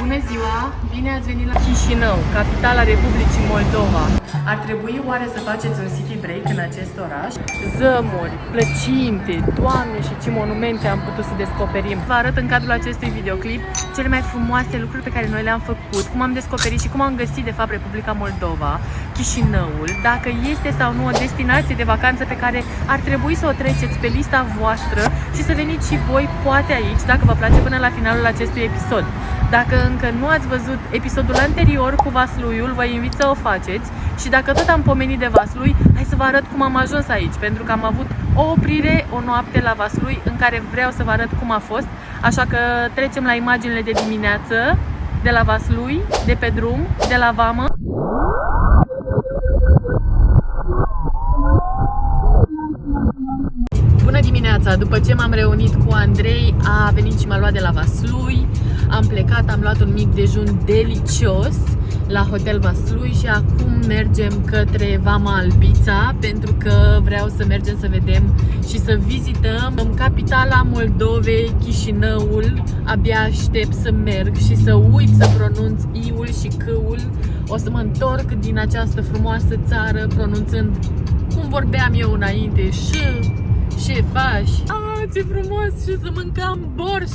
Bună ziua! Bine ați venit la Chișinău, capitala Republicii Moldova. Ar trebui oare să faceți un city break în acest oraș? Zămuri, plăcinte, Doamne și ce monumente am putut să descoperim. Vă arăt în cadrul acestui videoclip cele mai frumoase lucruri pe care noi le-am făcut, cum am descoperit și cum am găsit de fapt Republica Moldova, Chișinăul, dacă este sau nu o destinație de vacanță pe care ar trebui să o treceți pe lista voastră și să veniți și voi poate aici, dacă vă place, până la finalul acestui episod. Dacă încă nu ați văzut episodul anterior cu Vasluiul, vă invit să o faceți. Și dacă tot am pomenit de Vaslui, hai să vă arăt cum am ajuns aici, pentru că am avut o oprire o noapte la Vaslui în care vreau să vă arăt cum a fost. Așa că trecem la imaginile de dimineață de la Vaslui, de pe drum, de la vamă. Bună dimineața! După ce m-am reunit cu Andrei, a venit și m-a luat de la Vaslui. Am plecat, am luat un mic dejun delicios la Hotel Vaslui și acum mergem către Vama Albița, pentru că vreau să mergem să vedem și să vizităm capitala Moldovei, Chișinăul. Abia aștept să merg și să uit să pronunț I-ul și C-ul. O să mă întorc din această frumoasă țară pronunțând cum vorbeam eu înainte. Ce faci? Ce frumos! Și să mâncam borș!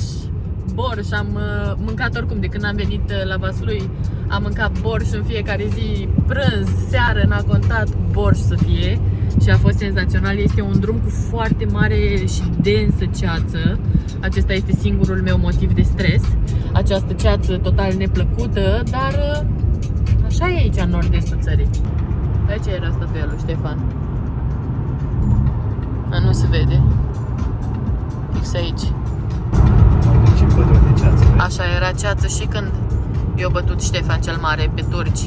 Borș, am mâncat oricum de când am venit la Vaslui. Am mâncat borș în fiecare zi, prânz, seară, n-a contat, borș să fie. Și a fost senzațional. Este un drum cu foarte mare și densă ceață. Acesta este singurul meu motiv de stres. Această ceață total neplăcută, dar așa e aici în nord-estul țării. Aici era statuia lui Ștefan. Nu se vede. Fix aici. Așa era ceață și când i-a bătut Ștefan cel Mare pe turci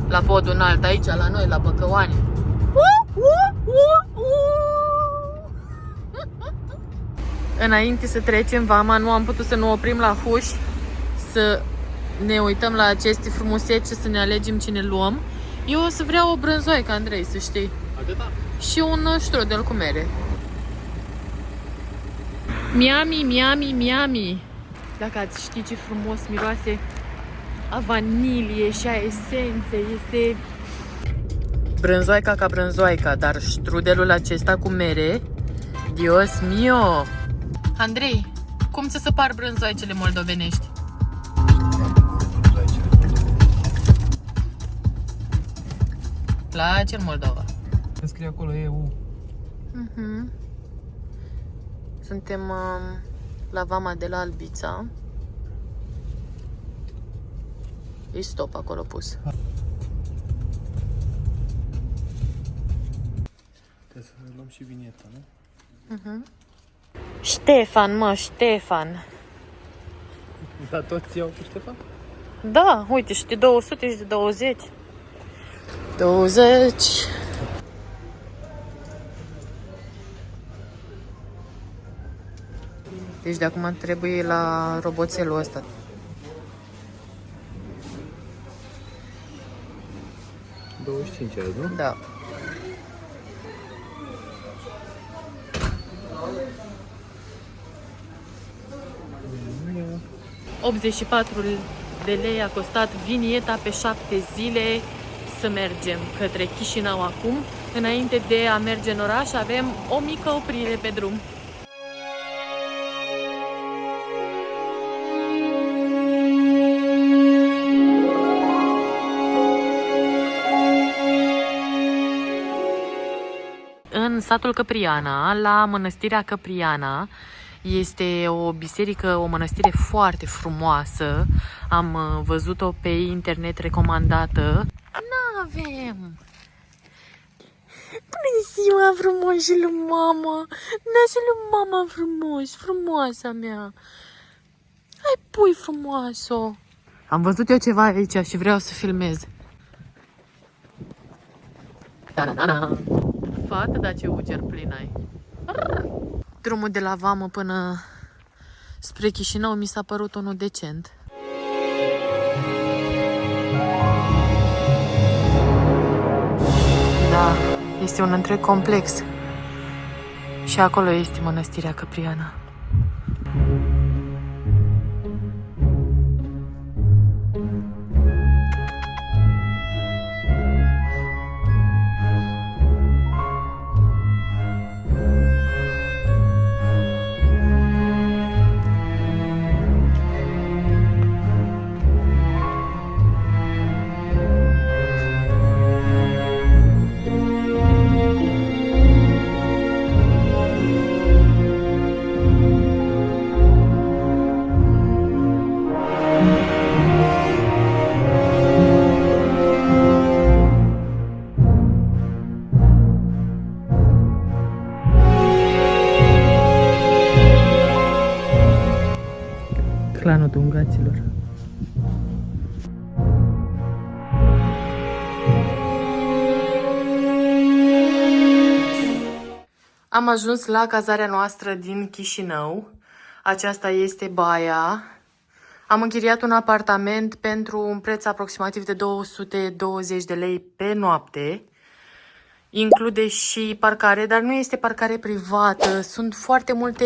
la podul înalt, aici la noi, la Băcăoani. Înainte să trecem vama, nu am putut să nu oprim la Huș să ne uităm la aceste frumusețe și să ne alegem ce ne luăm. Eu o să vreau o brânzoaică, Andrei, să știi. Atâta? Și un strudel cu mere. Miami, Miami, Miami. Dacă ați ști ce frumos miroase a vanilie și a esențe, este brânzoaica ca brânzoaica, dar strudelul acesta cu mere, Dios mio! Andrei, cum ți se par brânzoaicele moldovenești? Place în Moldova. Scrie acolo EU. Suntem la Vama de la Albița. E stop acolo pus. Trebuie să luăm și vineta, nu? Ștefan, mă, Ștefan. Dar toți iau cu Ștefan? Da, uite, și de 200 și de 20. 20. Deci de acum trebuie la roboțelul ăsta. $25 azi, nu? Da. $84 de lei a costat vinieta pe 7 zile să mergem către Chișinău acum. Înainte de a merge în oraș avem o mică oprire pe drum. În satul Căpriana, la mănăstirea Căpriana, este o biserică, o mănăstire foarte frumoasă. Am văzut-o pe internet recomandată. N-avem! Bună ziua, frumoși lui mama! Nasul lui mama frumos, frumoasa mea! Hai, pui frumoasă! Am văzut eu ceva aici și vreau să filmez. Da-da-da-da! Fată, dar ce uger plin ai! Drumul de la vamă până spre Chișinău mi s-a părut unul decent. Da, este un întreg complex. Și acolo este mănăstirea Căpriana. clanul tungaților. Am ajuns la cazarea noastră din Chișinău. Aceasta este baia. Am închiriat un apartament pentru un preț aproximativ de 220 de lei pe noapte. Include și parcare, dar nu este parcare privată. Sunt foarte multe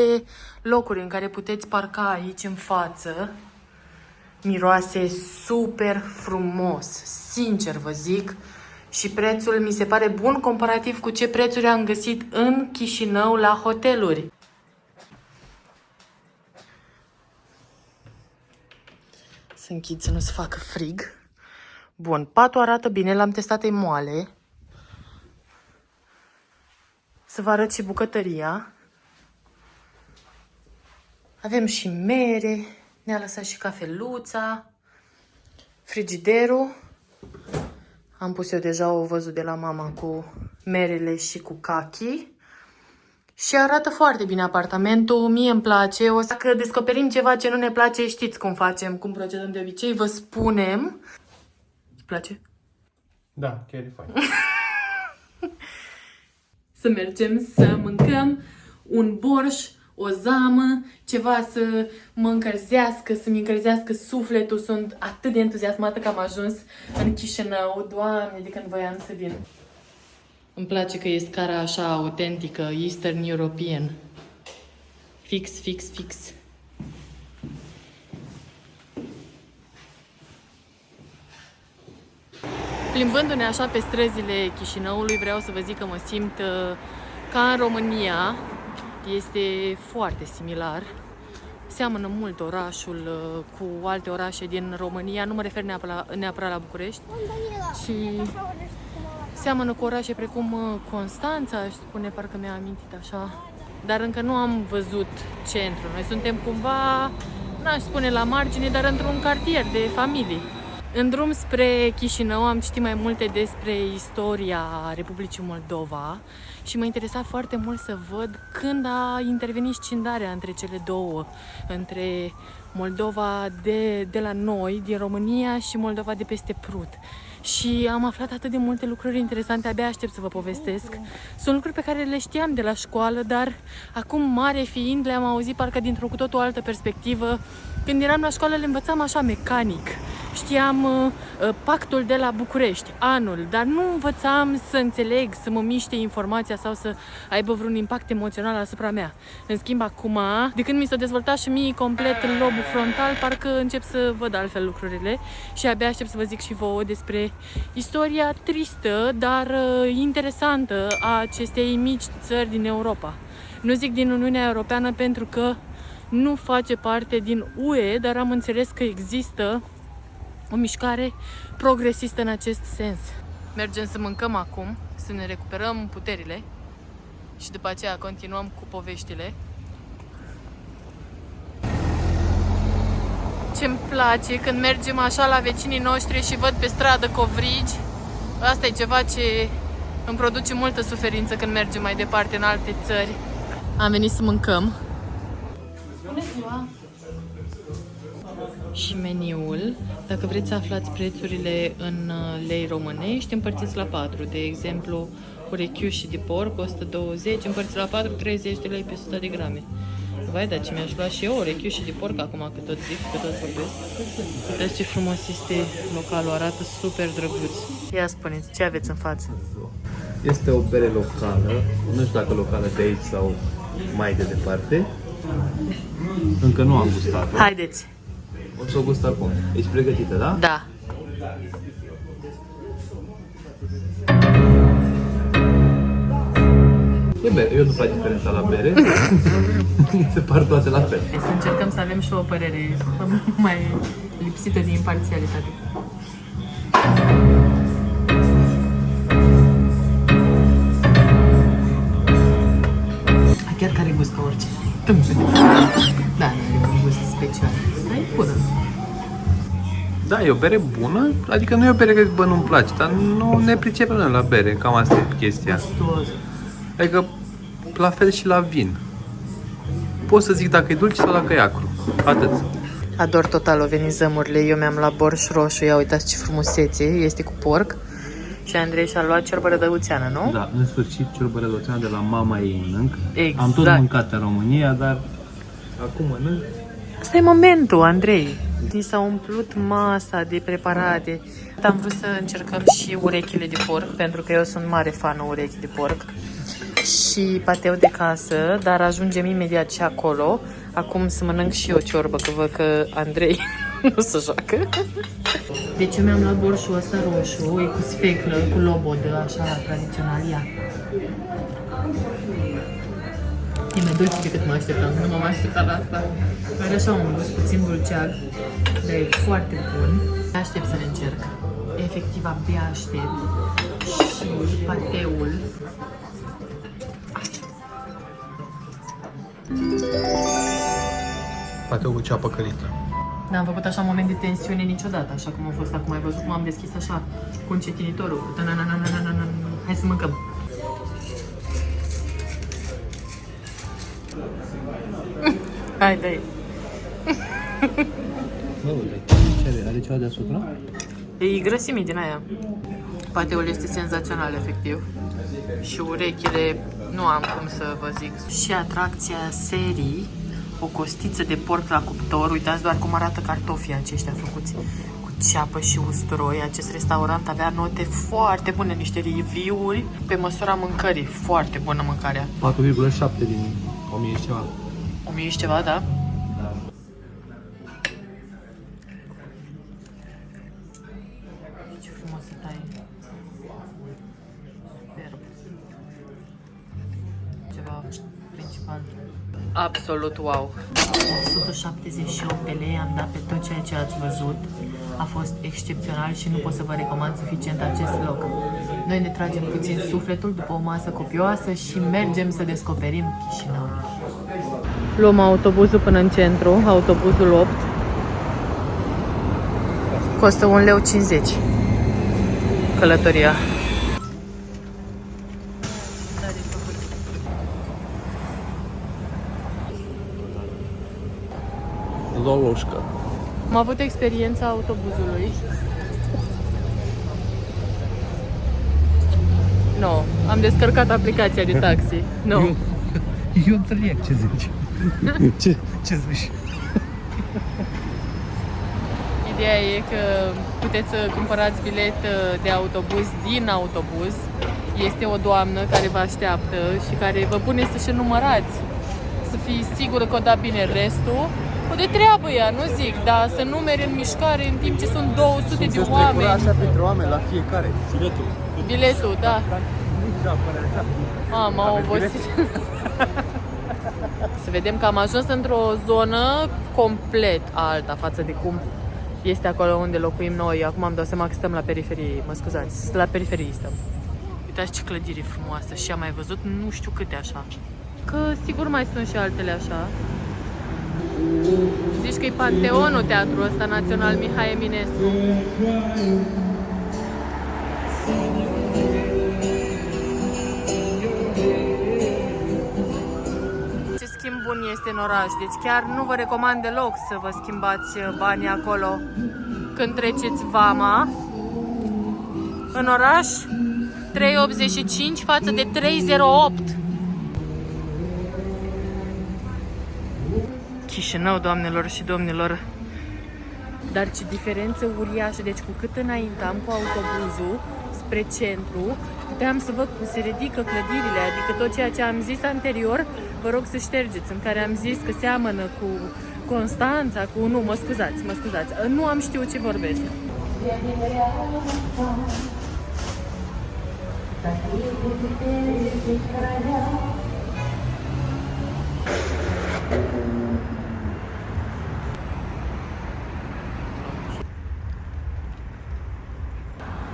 locuri în care puteți parca aici în față. Miroase super frumos, sincer vă zic. Și prețul mi se pare bun comparativ cu ce prețuri am găsit în Chișinău la hoteluri. Să închid să nu se facă frig. Bun, patul arată bine, l-am testat, e moale. Să vă arăt și bucătăria. Avem și mere, ne-a lăsat și cafeluța, frigiderul. Am pus eu deja o văzut de la mama cu merele și cu cachi. Și arată foarte bine apartamentul, mie îmi place. O să, dacă descoperim ceva ce nu ne place, știți cum facem, cum procedăm de obicei, vă spunem. Îți place? Da, chiar e fain. Să mergem să mâncăm un borș, o zamă, ceva să mă încălzească, să-mi încălzească sufletul. Sunt atât de entuziasmată că am ajuns în Chișinău. Doamne, de când voiam să vin. Îmi place că e scara așa autentică, Eastern European. Fix, fix, fix. Plimbându-ne așa pe străzile Chișinăului, vreau să vă zic că mă simt ca în România. Este foarte similar. Seamănă mult orașul cu alte orașe din România. Nu mă refer neapărat la București. Și seamănă cu orașe precum Constanța, aș spune, parcă mi-a amintit așa. Dar încă nu am văzut centrul. Noi suntem cumva, n-aș spune la margine, dar într-un cartier de familii. În drum spre Chișinău am citit mai multe despre istoria Republicii Moldova și mă interesa foarte mult să văd când a intervenit scindarea între cele două, între Moldova de la noi, din România, și Moldova de peste Prut. Și am aflat atât de multe lucruri interesante, abia aștept să vă povestesc. Sunt lucruri pe care le știam de la școală, dar acum, mare fiind, le-am auzit parcă dintr-o cu totul altă perspectivă. Când eram la școală le învățam așa mecanic. Știam pactul de la București, anul, dar nu învățam să înțeleg, să mă miște informația sau să aibă vreun impact emoțional asupra mea. În schimb, acum, de când mi s-a dezvoltat și mie complet în lobul frontal, parcă încep să văd altfel lucrurile și abia aștept să vă zic și vouă despre istoria tristă, dar interesantă a acestei mici țări din Europa. Nu zic din Uniunea Europeană pentru că nu face parte din UE, dar am înțeles că există o mișcare progresistă în acest sens. Mergem să mâncăm acum, să ne recuperăm puterile și după aceea continuăm cu poveștile. Ce-mi place când mergem așa la vecinii noștri și văd pe stradă covrigi. Asta e ceva ce îmi produce multă suferință când mergem mai departe în alte țări. Am venit să mâncăm. Bună ziua! Și meniul, dacă vreți să aflați prețurile în lei românești, împărțiți la 4. De exemplu, urechiuși de porc 120, împărțiți la 4, 30 de lei pe 100 de grame. Vai, dar ce mi-aș lua și eu urechiuși de porc acum, că tot zic, că tot vorbesc. Uitați ce frumos este localul, arată super drăguț. Ia spuneți, ce aveți în față? Este o bere locală, nu știu dacă locală de aici sau mai de departe. Încă nu am gustat-o. Haideți! O să o gust acum. Ești pregătită, da? Da. E bere. Eu nu fac diferența la bere. Se par toate la fel. Să încercăm să avem și o părere mai lipsită de imparțialitate. Chiar care gust ca orice. Da, nu e un gust special. Dar e bună. Da, e o bere bună, adică nu e o bere că bă, nu-mi place, dar nu ne pricepem noi la bere, cam asta e chestia. Gustos. Adică la fel și la vin. Pot să zic dacă e dulce sau dacă e acru. Atât. Ador total, au venit zămurile. Eu mi-am luat borș roșu, ia uitați ce frumusețe, este cu porc. Și Andrei și-a luat ciorbă rădăuțeană, nu? Da, în sfârșit ciorbă rădăuțeană de la mama ei mănânc. Exact. Am tot mâncat în România, dar acum mănânc. Asta e momentul, Andrei. Ni s-a umplut masa de preparate. Am vrut să încercăm și urechile de porc, pentru că eu sunt mare fană urechi de porc. Și pateu de casă, dar ajungem imediat și acolo. Acum să mănânc și eu ciorbă, că văd că Andrei nu se joacă. Deci eu mi-am luat borșul ăsta roșu, e cu sfeclă, cu lobodă, așa, tradițional, ia. E mai dulce decât mă așteptam, nu m-am așteptat la asta. Are așa un gust puțin dulceag, dar e foarte bun. Aștept să le încerc. Efectiv, abia aștept. Și pateul. Pateu cu ceapă călită. N-am făcut așa un moment de tensiune niciodată, așa cum a fost acum. Ai văzut cum am deschis așa cu încetinitorul. Hai să mâncăm. Hai, dai. Are ceva deasupra? E grăsime din aia. Pateul este senzațional, efectiv. Și urechile, nu am cum să vă zic. Și atracția serii, o costiță de porc la cuptor. Uitați doar cum arată cartofii aceștia făcuți cu ceapă și usturoi. Acest restaurant avea note foarte bune, niște review-uri pe măsura mâncării. Foarte bună mâncarea. 4,7 din 1000 și ceva. 1000 și ceva, da? Ce frumos se taie. Superb. Ceva principal. Absolut wow. 178 de lei am dat pe tot ceea ce ați văzut. A fost excepțional și nu pot să vă recomand suficient acest loc. Noi ne tragem puțin sufletul după o masă copioasă și mergem să descoperim Chișinău. Luăm autobuzul până în centru, autobuzul 8. Costă 1,50 lei călătoria. Loloșca. Am avut experiența autobuzului. Nu, am descărcat aplicația de taxi. Nu. Eu înțeleg ce zici. ce zici? Ideea e că puteți să cumpărați bilet de autobuz din autobuz. Este o doamnă care vă așteaptă și care vă pune să-și numărați. Să fii sigură că o da bine restul. O de treabă ea, nu zic, dar să numere în mișcare în timp ce sunt 200 de oameni. Așa pentru oameni la fiecare. Biletul, da. M-am obosit. Să vedem că am ajuns într-o zonă complet alta față de cum este acolo unde locuim noi. Acum am dat seama că stăm la periferie, mă scuzați, la periferie stăm. Uitați ce clădire frumoasă și am mai văzut nu știu câte așa. Că sigur mai sunt și altele așa. Zici că e Panteonul teatrul ăsta național Mihai Eminescu. Ce schimb bun este în oraș, deci chiar nu vă recomand deloc să vă schimbați banii acolo când treceți vama. În oraș 3,85 față de 3,08. Chișinău, doamnelor și domnilor. Dar ce diferență uriașă, deci cu cât înaintam cu autobuzul spre centru, puteam să văd cum se ridică clădirile, adică tot ceea ce am zis anterior, vă rog să ștergeți, în care am zis că seamănă cu Constanța, cu... Nu, mă scuzați, nu am știut ce vorbesc.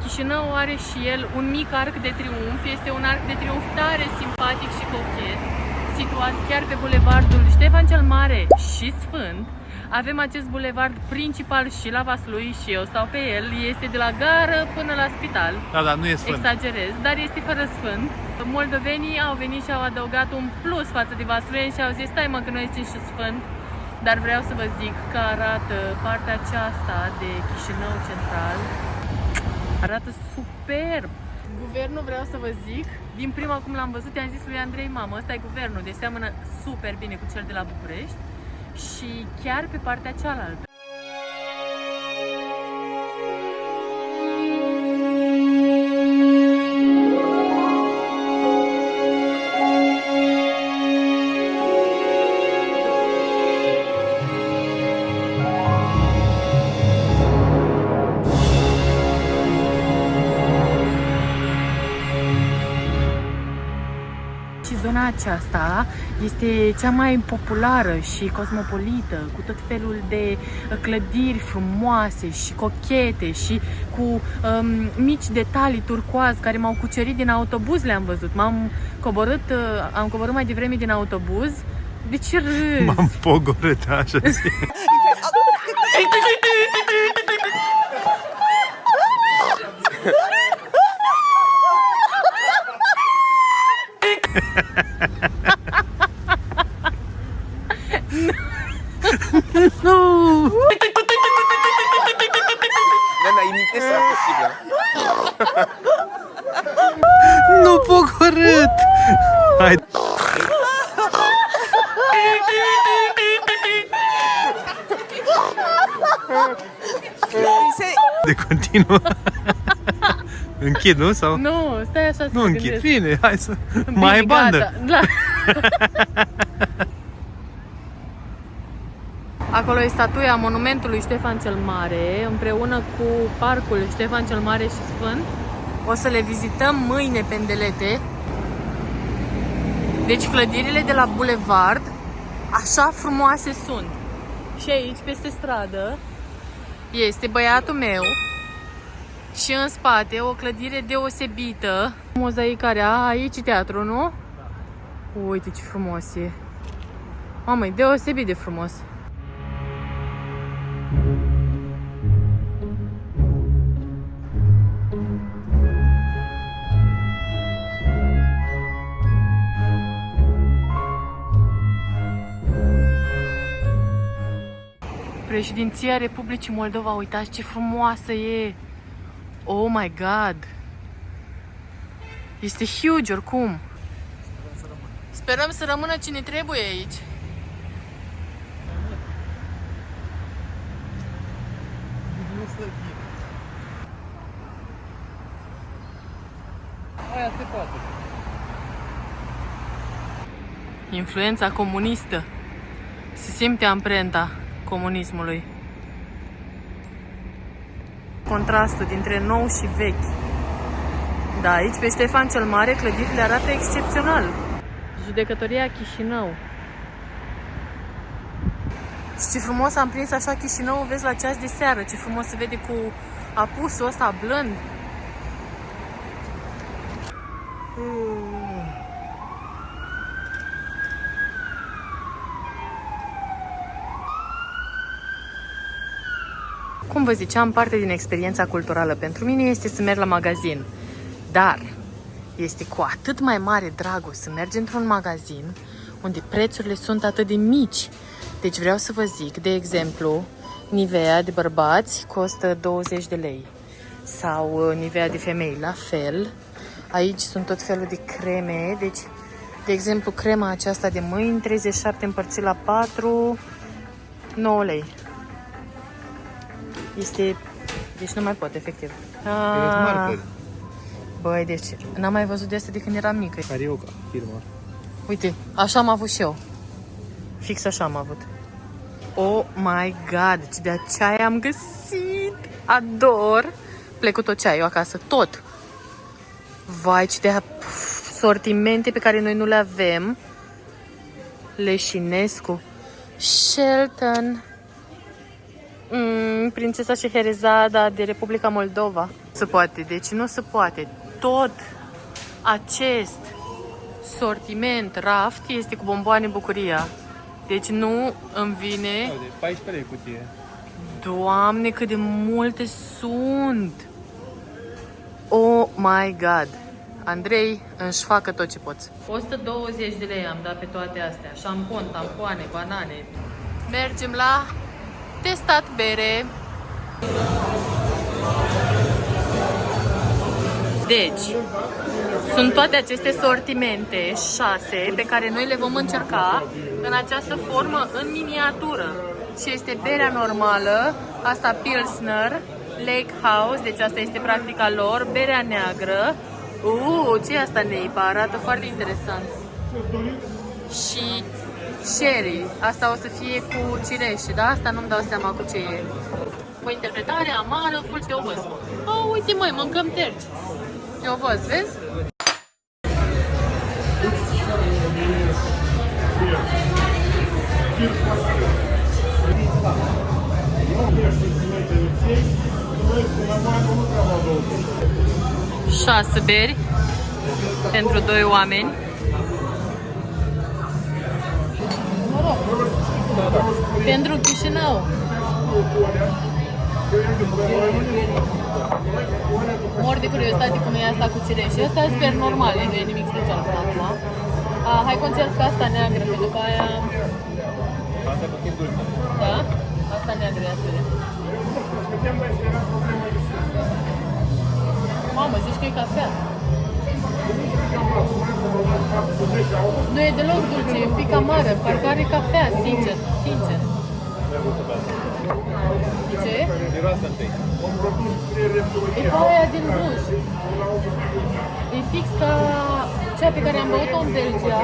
Chișinău are și el un mic arc de triumf, este un arc de triumf tare simpatic și cochet, situat chiar pe bulevardul Ștefan cel Mare și Sfânt. Avem acest bulevard principal și la Vaslui și eu stau pe el, este de la gară până la spital. Da, nu e sfânt. Exagerez, dar este fără sfânt. Moldovenii au venit și au adăugat un plus față de Vaslui și au zis, stai mă că noi zicem și sfânt. dar vreau să vă zic că arată partea aceasta de Chișinău Central. Arată superb! Guvernul, vreau să vă zic, din prima cum l-am văzut, i-am zis lui Andrei, mamă, ăsta e guvernul, deci seamănă super bine cu cel de la București și chiar pe partea cealaltă. Zona aceasta este cea mai populară și cosmopolită, cu tot felul de clădiri frumoase și cochete și cu mici detalii turcoaz care m-au cucerit din autobuz, le-am văzut. Am coborât mai devreme din autobuz. De ce râzi? M-am pogorât, așa zi. Nu! Nena, imite ça posibil. Nu pogorât! Hai! De continuă. Închid, nu? Sau? Nu, stai așa să Nu mă închid, gândesc. bine, hai să... Bine, Mai ai bandă! gata. Acolo e statuia monumentului Ștefan cel Mare, împreună cu parcul Ștefan cel Mare și Sfânt. O să le vizităm mâine pe îndelete. Deci clădirile de la bulevard, așa frumoase sunt. Și aici, peste stradă, este băiatul meu. Și în spate, o clădire deosebită. Mozaicarea, aici teatru, nu? Uite ce frumos e. Mamă, e deosebit de frumos. Președinția Republicii Moldova, uitați ce frumoasă e! Oh my god! Este huge oricum! Sperăm să rămână cine trebuie aici. Aia se poate. Influența comunistă. Se simte amprenta comunismului. Contrastul dintre nou și vechi. Da, aici pe Ștefan cel Mare clădirile arată excepțional. Judecătoria Chișinău. Și ce frumos am prins așa Chișinău, vezi la ceas de seară, ce frumos se vede cu apusul ăsta blând. Cum vă ziceam, parte din experiența culturală pentru mine este să merg la magazin. Dar este cu atât mai mare dragul să mergi într-un magazin unde prețurile sunt atât de mici. Deci vreau să vă zic, de exemplu, Nivea de bărbați costă 20 de lei. Sau Nivea de femei, la fel. Aici sunt tot felul de creme. Deci, de exemplu, crema aceasta de mâini, 37 împărțit la 4, 9 lei. Este... Deci nu mai pot, efectiv. Băi, deci n-am mai văzut de asta de când eram mică. Carioca, firma. Uite, așa am avut și eu. Fix așa am avut. Oh my god, ce de ceai am găsit! Ador! Plec cu tot ceaiul acasă, tot! Vai, ce de sortimente pe care noi nu le avem. Leșinescu, Shelton, Prințesa Șeherezada de Republica Moldova. Se poate, deci nu se poate. Tot acest sortiment raft este cu bomboane Bucuria. Deci nu îmi vine... De 14 lei cutie. Doamne, cât de multe sunt! Oh my god! Andrei, își facă tot ce poți. 120 de lei am dat pe toate astea. Șampon, tampoane, banane. Mergem la testat bere. Deci, sunt toate aceste sortimente, 6, pe care noi le vom încerca în această formă în miniatură. Și este berea normală, asta Pilsner, Lake House, deci asta este practica lor, berea neagră. Ce e asta, Neipa? Arată foarte interesant. Și sherry, asta o să fie cu cireșe, da? Asta nu-mi dau seama cu ce e. O interpretare amară, full de ovăz. Uite măi, mâncăm terci. E ovăz, vezi? Șase beri pentru 2 oameni. Pentru Chișinău. Mor de curiozitate cum e asta cu cireșe. Asta e sper normal, nu e nimic special până acum. Hai că încerc asta neagră, pentru că aia... Asta puțin dulce. Da? Asta neagră, ia spune. Mamă, zici că e cafea. Nu e deloc dulce, e un pic amară, parcă are cafea, sincer, sincer. Ce? Miroase întâi. E ca aia din Bruj. E fix ca cea pe care am băut-o în Belgia.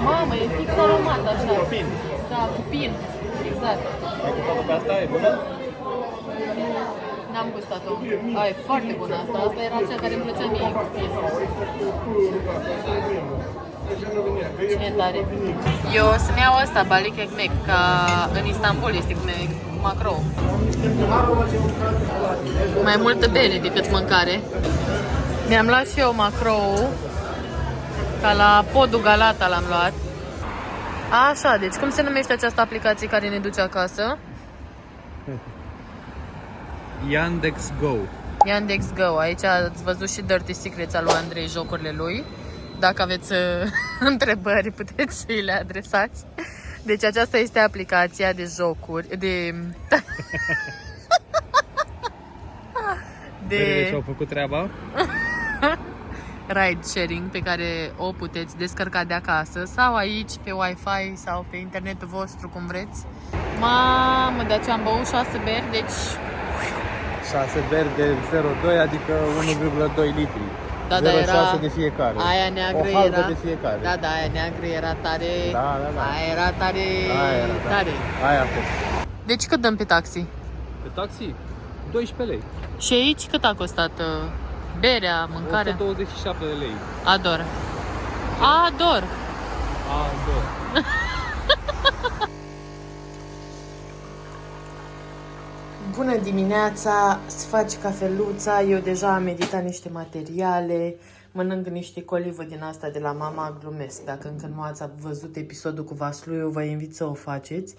Mamă, e fix aromat așa. Cu pin. Da, cu pin. Exact. Ai gustat-o pe asta? E bună? N-am gustat-o. E foarte bună asta. Asta era cea care îmi plăcea mie cu pin. Cine e tare? Eu o să-mi iau ăsta, balik ekmek, ca în Istanbul este cu macrou. Mai multă bere decât mâncare. Mi-am luat și eu macrou, ca la podul Galata l-am luat. Așa, deci cum se numește această aplicație care ne duce acasă? Yandex Go. Yandex Go. Aici ați văzut și Dirty Secrets al lui Andrei, jocurile lui. Dacă aveți întrebări, puteți să îi le adresați. Deci aceasta este aplicația de jocuri, de Și-au făcut treaba. ride sharing pe care o puteți descărca de acasă sau aici pe Wi-Fi sau pe internetul vostru, cum vreți. Mamă, de aceea am băut 6 beri, deci 6 beri de 0,2, adică 1,2 litri. da, 0,6 era de fiecare. aia neagră o halbă era de fiecare. Da, aia neagră era tare. Da. Aia era tare. Aia era, da. Tare. Aia a fost. Deci cât dăm pe taxi? Pe taxi, 12 lei. Și aici cât a costat berea, mâncarea? 127 de lei. Ador. Ador. Ador. Bună dimineața, îți faci cafeluța, eu deja am editat niște materiale, mănânc niște colivă din asta de la mama, glumesc. Dacă încă nu ați văzut episodul cu Vasluiu, vă invit să o faceți.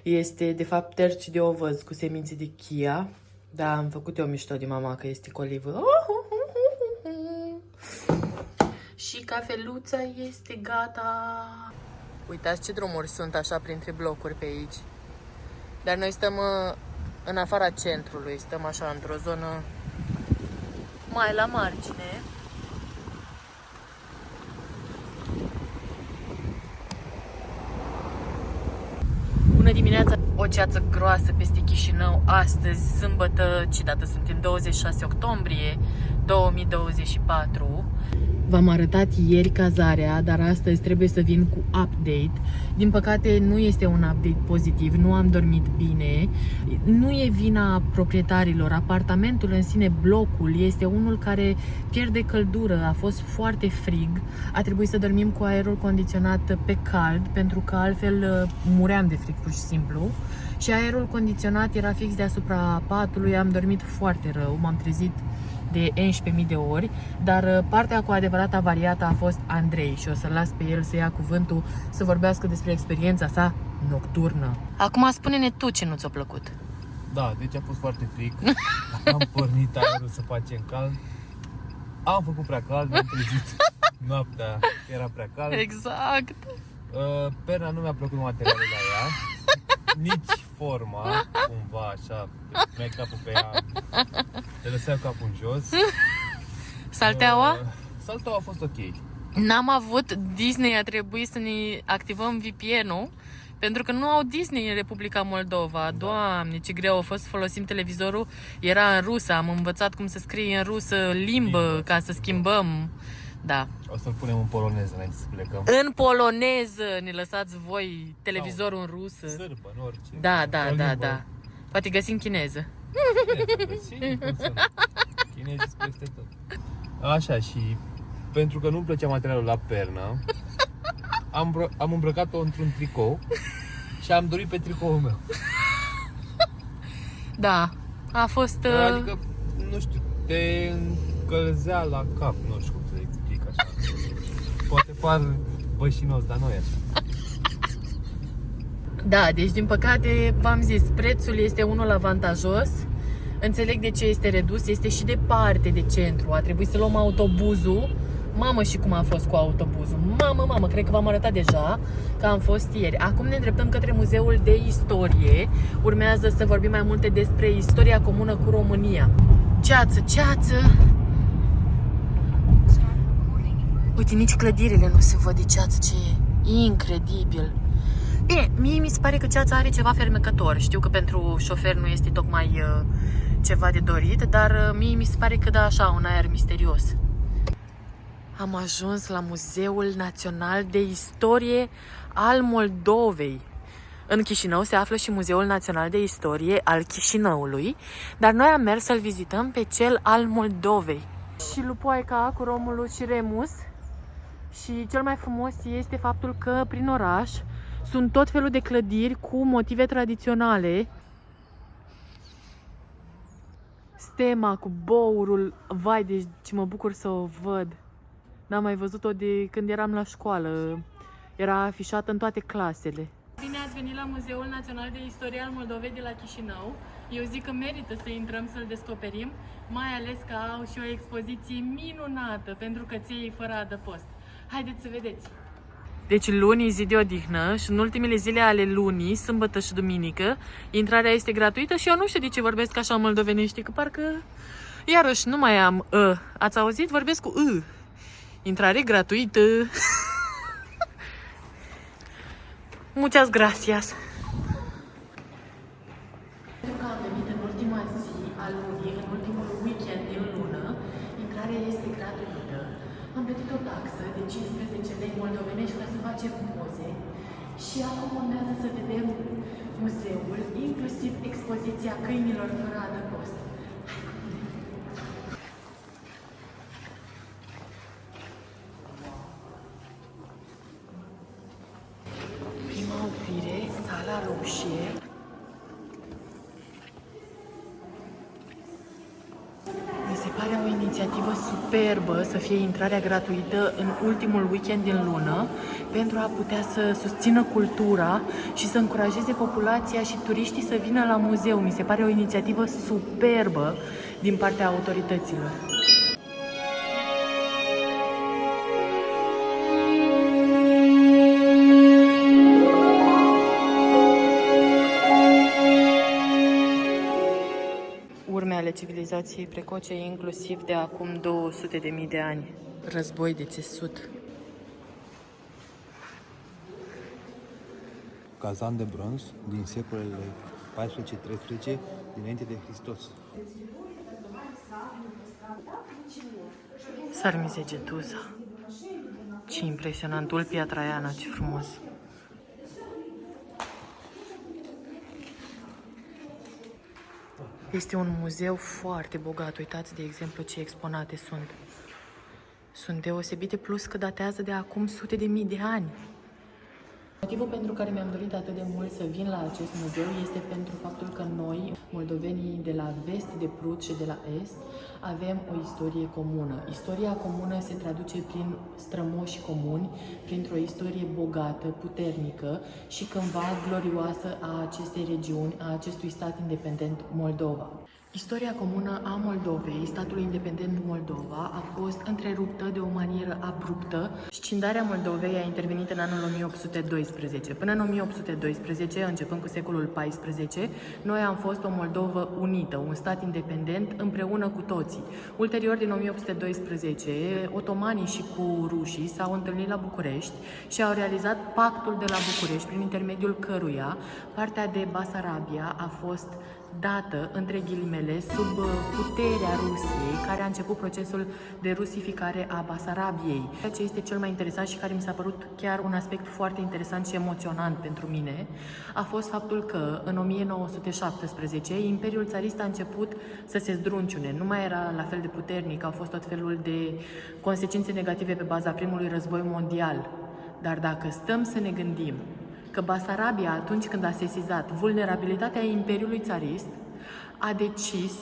Este de fapt terci de ovăz cu semințe de chia. Da, am făcut eu mișto de mama că este colivă. Și cafeluța este gata. Uitați ce drumuri sunt așa printre blocuri pe aici. Dar noi stăm în afara centrului, stăm așa într-o zonă mai la margine. Bună dimineața! O ceață groasă peste Chișinău astăzi, sâmbătă, ce dată suntem? 26 octombrie 2024. V-am arătat ieri cazarea, dar astăzi trebuie să vin cu update. Din păcate nu este un update pozitiv, nu am dormit bine. Nu e vina proprietarilor, apartamentul în sine, blocul, este unul care pierde căldură, a fost foarte frig. A trebuit să dormim cu aerul condiționat pe cald, pentru că altfel muream de frig pur și simplu. Și aerul condiționat era fix deasupra patului, am dormit foarte rău, m-am trezit de 11.000 de ori, dar partea cu adevărat avariată a fost Andrei și o să-l las pe el să ia cuvântul să vorbească despre experiența sa nocturnă. Acum spune-ne tu ce nu ți-a plăcut. Da, deci a fost foarte frig. Am pornit aerul să facem cald. Am făcut prea cald, m-am trezit noaptea, era prea cald. Exact. Perna nu mi-a plăcut materialul la ea. nici forma, cumva așa, mai capul pe ea, te lăsai capul în jos. Salteaua? Salteaua a fost ok. N-am avut Disney, a trebuit să ne activăm VPN-ul pentru că nu au Disney în Republica Moldova. Doamne, ce greu a fost să folosim televizorul. Era în rusă, am învățat cum să scrie în rusă limbă ca să schimbăm. Da. O să-l punem în poloneză înainte să plecăm. În poloneză ne lăsați voi televizorul în rusă. Sârbă, în orice. Da. Poate găsim chineză. Chinezii peste tot. Așa, și pentru că nu-mi plăcea materialul la pernă, am îmbrăcat-o într-un tricou și am dorit pe tricoul meu. Da, a fost... Adică, nu știu, te încălzea la cap, nu știu cum să explic așa. Poate par bășinos, dar nu e așa. Da, deci din păcate, v-am zis, prețul este unul avantajos. Înțeleg de ce este redus, este și departe de centru. A trebuit să luăm autobuzul. Mamă, și cum a fost cu autobuzul. Mamă, cred că v-am arătat deja că am fost ieri. Acum ne îndreptăm către Muzeul de Istorie. Urmează să vorbim mai multe despre istoria comună cu România. Ceață. Uite, nici clădirile nu se văd de ceață ce e. Incredibil. Bine, mie mi se pare că ceața are ceva fermecător. Știu că pentru șofer nu este tocmai ceva de dorit, dar mie mi se pare că da așa, un aer misterios. Am ajuns la Muzeul Național de Istorie al Moldovei. În Chișinău se află și Muzeul Național de Istorie al Chișinăului, dar noi am mers să-l vizităm pe cel al Moldovei. Și Lupoica cu Romulus și Remus. Și cel mai frumos este faptul că prin oraș sunt tot felul de clădiri cu motive tradiționale. Stema cu bourul, vai, deci mă bucur să o văd. N-am mai văzut-o de când eram la școală. Era afișată în toate clasele. Bine ați venit la Muzeul Național de Istorie al Moldovei de la Chișinău. Eu zic că merită să intrăm să-l descoperim, mai ales că au și o expoziție minunată pentru căței fără adăpost. Haideți să vedeți! Deci luni e zi de odihnă și în ultimele zile ale lunii, sâmbătă și duminică, intrarea este gratuită și eu nu știu de ce vorbesc așa moldovenește, că parcă iarăși nu mai am Ați auzit? Vorbesc cu Intrare gratuită. Muchas gracias. Pentru că am venit în ultima zi a lunii, în ultimul weekend din lună, intrarea este gratuită. Am plătit o taxă de 15 lei moldovenești ca să facem poze și acum urmează să vedem muzeul, inclusiv expoziția câinilor fără adăpost. Prima oprire, Sala Roșie. Mi se pare o inițiativă superbă să fie intrarea gratuită în ultimul weekend din lună pentru a putea să susțină cultura și să încurajeze populația și turiștii să vină la muzeu. Mi se pare o inițiativă superbă din partea autorităților. Urme ale civilizației precoce, inclusiv de acum 200.000 de ani. Război de țesut. Cazan de bronz din secolele 14-13 dinainte de Hristos. Sarmizegetuza. Ce impresionant. Ulpia Traiana, ce frumos. Este un muzeu foarte bogat. Uitați, de exemplu, ce exponate sunt. Sunt deosebite, plus că datează de acum sute de mii de ani. Motivul pentru care mi-am dorit atât de mult să vin la acest muzeu este pentru faptul că noi, moldovenii de la vest de Prut și de la est, avem o istorie comună. Istoria comună se traduce prin strămoși comuni, printr-o istorie bogată, puternică și cândva glorioasă a acestei regiuni, a acestui stat independent, Moldova. Istoria comună a Moldovei, statului independent Moldova, a fost întreruptă de o manieră abruptă. Scindarea Moldovei a intervenit în anul 1812. Până în 1812, începând cu secolul XIV, noi am fost o Moldovă unită, un stat independent împreună cu toții. Ulterior, din 1812, otomanii și cu rușii s-au întâlnit la București și au realizat Pactul de la București, prin intermediul căruia partea de Basarabia a fost dată, între ghilimele, sub puterea Rusiei, care a început procesul de rusificare a Basarabiei. Ceea ce este cel mai interesant și care mi s-a părut chiar un aspect foarte interesant și emoționant pentru mine, a fost faptul că în 1917 Imperiul Țarist a început să se zdrunciune. Nu mai era la fel de puternic, au fost tot felul de consecințe negative pe baza primului război mondial. Dar dacă stăm să ne gândim că Basarabia, atunci când a sesizat vulnerabilitatea Imperiului Țarist, a decis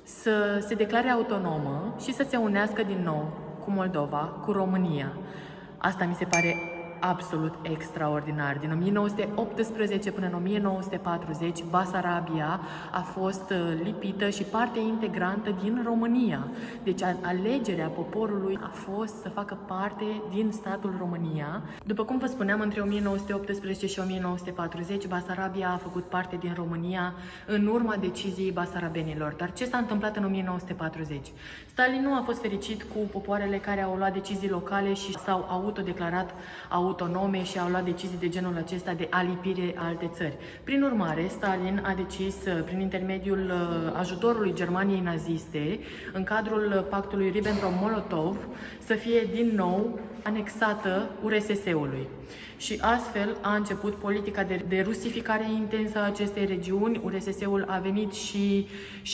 să se declare autonomă și să se unească din nou cu Moldova, cu România. Asta mi se pare absolut extraordinar. Din 1918 până în 1940, Basarabia a fost lipită și parte integrantă din România. Deci alegerea poporului a fost să facă parte din statul România. După cum vă spuneam, între 1918 și 1940, Basarabia a făcut parte din România în urma deciziei basarabenilor. Dar ce s-a întâmplat în 1940? Stalin nu a fost fericit cu popoarele care au luat decizii locale și s-au autodeclarat autonome și au luat decizii de genul acesta de alipire a alte țări. Prin urmare, Stalin a decis, prin intermediul ajutorului Germaniei naziste, în cadrul pactului Ribbentrop-Molotov, să fie din nou anexată URSS-ului. Și astfel a început politica de rusificare intensă a acestei regiuni. URSS-ul a venit și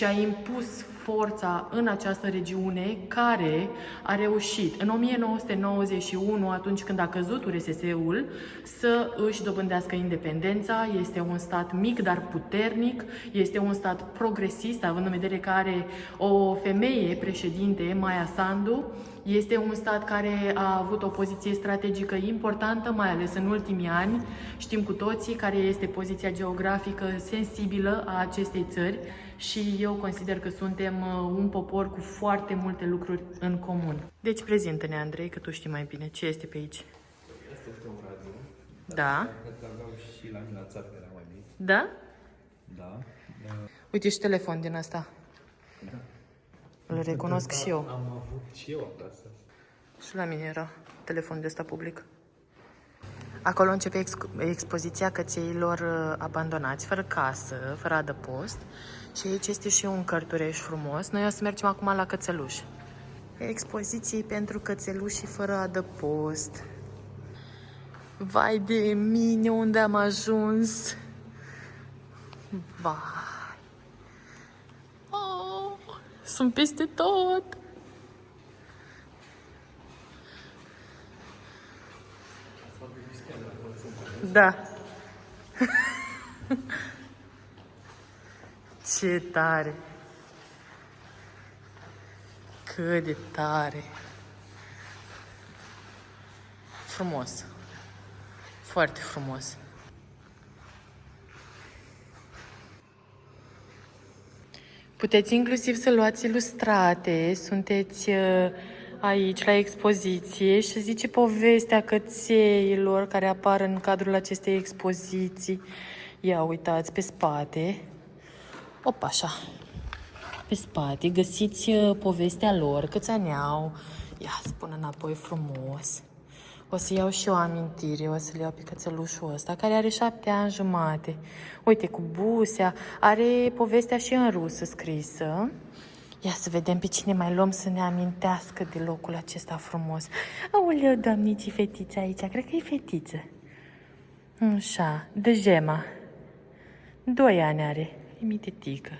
a impus forța în această regiune, care a reușit în 1991, atunci când a căzut URSS-ul, să își dobândească independența. Este un stat mic, dar puternic, este un stat progresist, având în vedere că are o femeie președinte, Maia Sandu. Este un stat care a avut o poziție strategică importantă, mai ales în ultimii ani. Știm cu toții care este poziția geografică sensibilă a acestei țări și eu consider că suntem un popor cu foarte multe lucruri în comun. Deci prezintă-ne, Andrei, că tu știi mai bine ce este pe aici. Asta este un radio. Da. Cred că aveau și la mine la țară, era mai mic. Da? Da. Uite și telefon din asta. Da. Îl recunosc și eu. Am avut și eu acasă. Și la mine era telefon de ăsta public. Acolo începe expoziția cățeilor abandonați, fără casă, fără adăpost. Și aici este și un cărtureș frumos. Noi o să mergem acum la cățeluși. Expoziții pentru cățeluși fără adăpost. Vai de mine, unde am ajuns! Vai! Oh, sunt peste tot! Da. Ce tare! Cât de tare! Frumos! Foarte frumos! Puteți inclusiv să luați ilustrate, sunteți aici la expoziție și zice povestea cățeilor care apar în cadrul acestei expoziții. Ia uitați pe spate. Opa, așa. Pe spate găsiți povestea lor, câți ani au. Ia să pun înapoi frumos. O să iau și eu amintire, o să-l iau pe cățelușul ăsta, care are 7 ani jumate. Uite, cu busea, are povestea și în rusă scrisă. Ia să vedem pe cine mai luăm să ne amintească de locul acesta frumos. Aoleu, doamnici, fetița aici, cred că e fetiță. Așa, de Gema. 2 ani are, e mititică.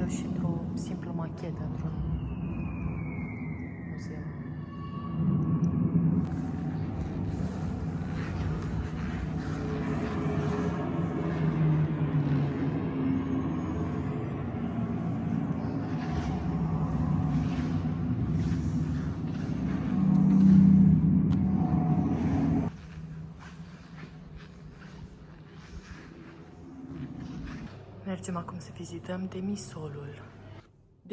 Și într-o simplă machetă, într-un muzeu. Mergem acum să vizităm Demisolul.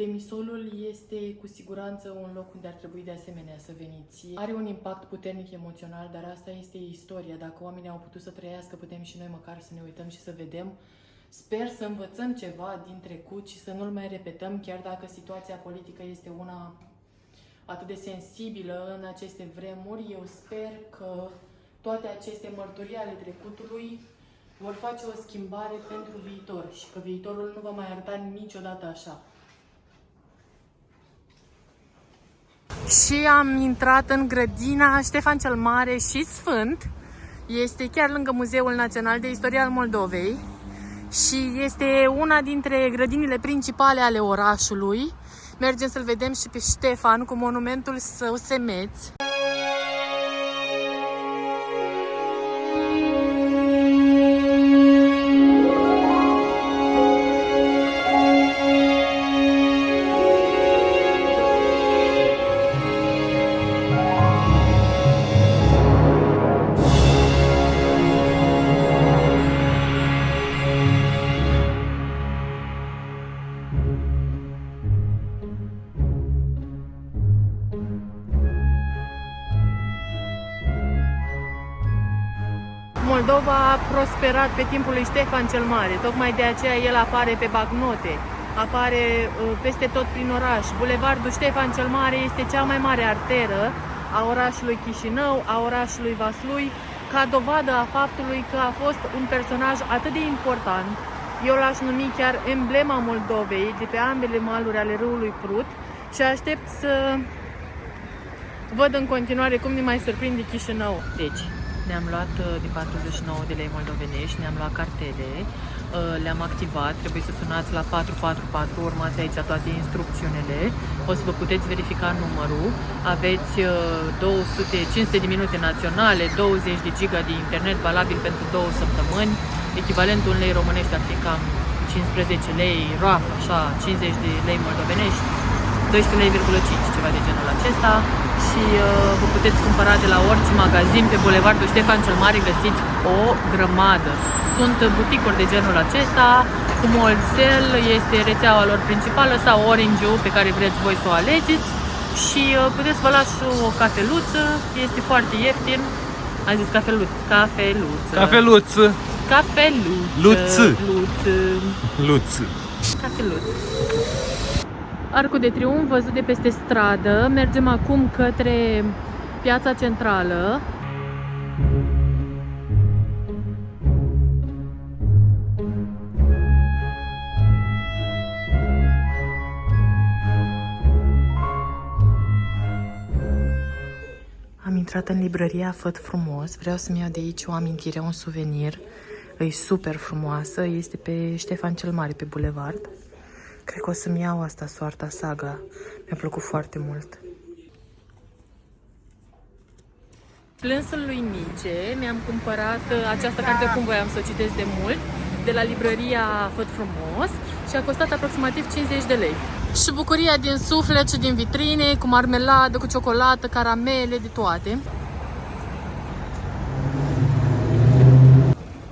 Demisolul este cu siguranță un loc unde ar trebui de asemenea să veniți. Are un impact puternic emoțional, dar asta este istoria. Dacă oamenii au putut să trăiască, putem și noi măcar să ne uităm și să vedem. Sper să învățăm ceva din trecut și să nu-l mai repetăm, chiar dacă situația politică este una atât de sensibilă în aceste vremuri. Eu sper că toate aceste mărturii ale trecutului vor face o schimbare pentru viitor și că viitorul nu va mai arăta niciodată așa. Și am intrat în grădina Ștefan cel Mare și Sfânt. Este chiar lângă Muzeul Național de Istorie al Moldovei și este una dintre grădinile principale ale orașului. Mergem să-l vedem și pe Ștefan cu monumentul său semeț. Moldova a prosperat pe timpul lui Ștefan cel Mare, tocmai de aceea el apare pe bagnote, apare peste tot prin oraș. Bulevardul Ștefan cel Mare este cea mai mare arteră a orașului Chișinău, a orașului Vaslui, ca dovadă a faptului că a fost un personaj atât de important. Eu l-aș numi chiar emblema Moldovei, de pe ambele maluri ale râului Prut, și aștept să văd în continuare cum ne mai surprinde Chișinău. Deci, ne-am luat de 49 de lei moldovenești, ne-am luat cartele, le-am activat, trebuie să sunați la 444, urmați aici toate instrucțiunile, o să vă puteți verifica numărul, aveți 500 de minute naționale, 20 de giga de internet valabil pentru 2 săptămâni, echivalentul în lei românești ar fi cam 15 lei, roaf, așa, 50 de lei moldovenești, 12 lei,5, ceva de genul acesta. Și vă puteți cumpăra de la orice magazin pe Bulevardul Ștefan cel Mare, găsiți o grămadă. Sunt buticuri de genul acesta, cum Wholesale este rețeaua lor principală sau Orange-ul pe care vreți voi să o alegeți și puteți vă luați o cafeluță, este foarte ieftin. Am zis cafeluță. Cafeluță. Cafeluță. Luță. Cafeluță. Arcul de Triumf văzut de peste stradă. Mergem acum către piața centrală. Am intrat în librăria Făt Frumos. Vreau să-mi iau de aici o amintire, un suvenir. E super frumoasă. Este pe Ștefan cel Mare, pe bulevard. Cred că o să-mi iau asta, Soarta Saga. Mi-a plăcut foarte mult. Plânsul lui Nice. Mi-am cumpărat această carte, oricum voiam să o citesc de mult, de la librăria Făt Frumos și a costat aproximativ 50 de lei. Și bucuria din suflet și din vitrine, cu marmeladă, cu ciocolată, caramele, de toate.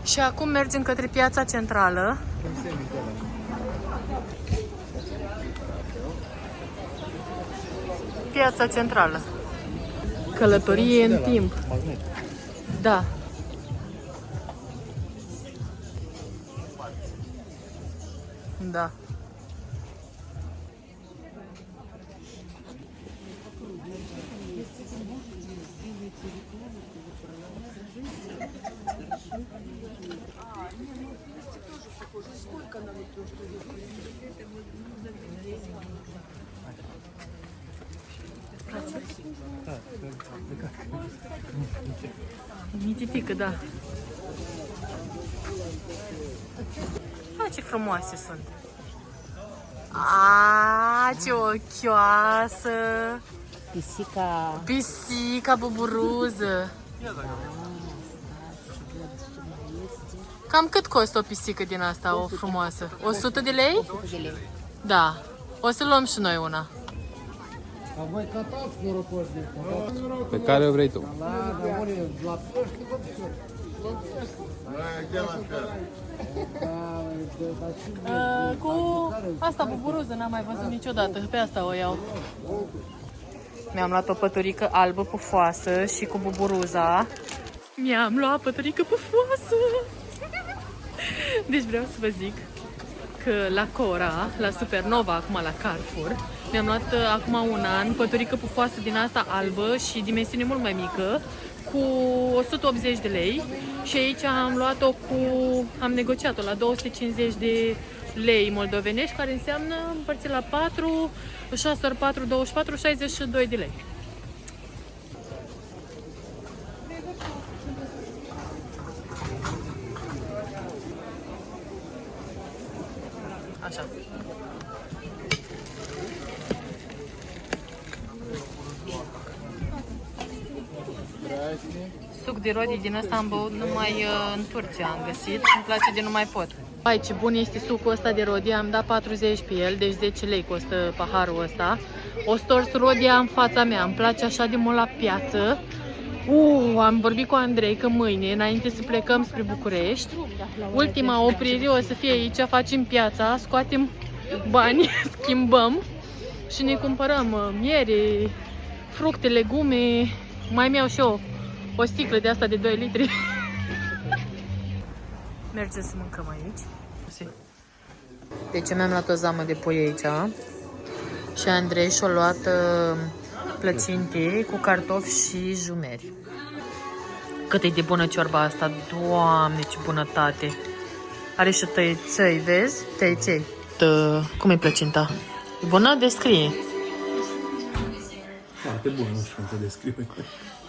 Și acum mergem către piața centrală. Piața centrală. Călătorie în timp. Da. Da. Mititică, da. Ce frumoase sunt. Ce ochioasă. Pisica. Pisica buburuză. Cam cât costă o pisică din asta, o frumoasă? 100 de lei? 100 de lei. Da. O să luăm și noi una. Pe care o vrei tu? Cu asta buburuză n-am mai văzut niciodată. Pe asta o iau. Mi-am luat o păturică albă pufoasă și cu buburuza. Mi-am luat păturică pufoasă. Deci vreau să vă zic că la Cora, la Supernova, acum la Carrefour, mi-am luat acum un an păturică pufoasă din asta albă și dimensiune mult mai mică, cu 180 de lei. Și aici am negociat-o la 250 de lei moldovenești, care înseamnă împărțit la 4, 6 ori 4, 24, 62 de lei. Așa. Suc de rodii din ăsta am băut numai în Turcia, am găsit și îmi place de nu mai pot. Hai, ce bun este sucul ăsta de rodie, am dat 40 pe el, deci 10 lei costă paharul ăsta. O stors rodia în fața mea, îmi place așa de mult la piață. Am vorbit cu Andrei că mâine, înainte să plecăm spre București, ultima oprire o să fie aici, facem piața, scoatem bani, schimbăm și ne cumpărăm miere, fructe, legume, mai mi-au și eu o sticlă de asta de 2 litri. Mergem să mâncăm aici. Deci mi-am luat o zamă de pui aici și Andrei și-a luat plăcinte cu cartofi și jumeri. Cât e de bună ciorba asta, Doamne, ce bunătate! Are și tăiței, vezi? Tăiței. Cum e plăcinta? E bună? Descrie. Foarte bună, nu știu cum să descriu.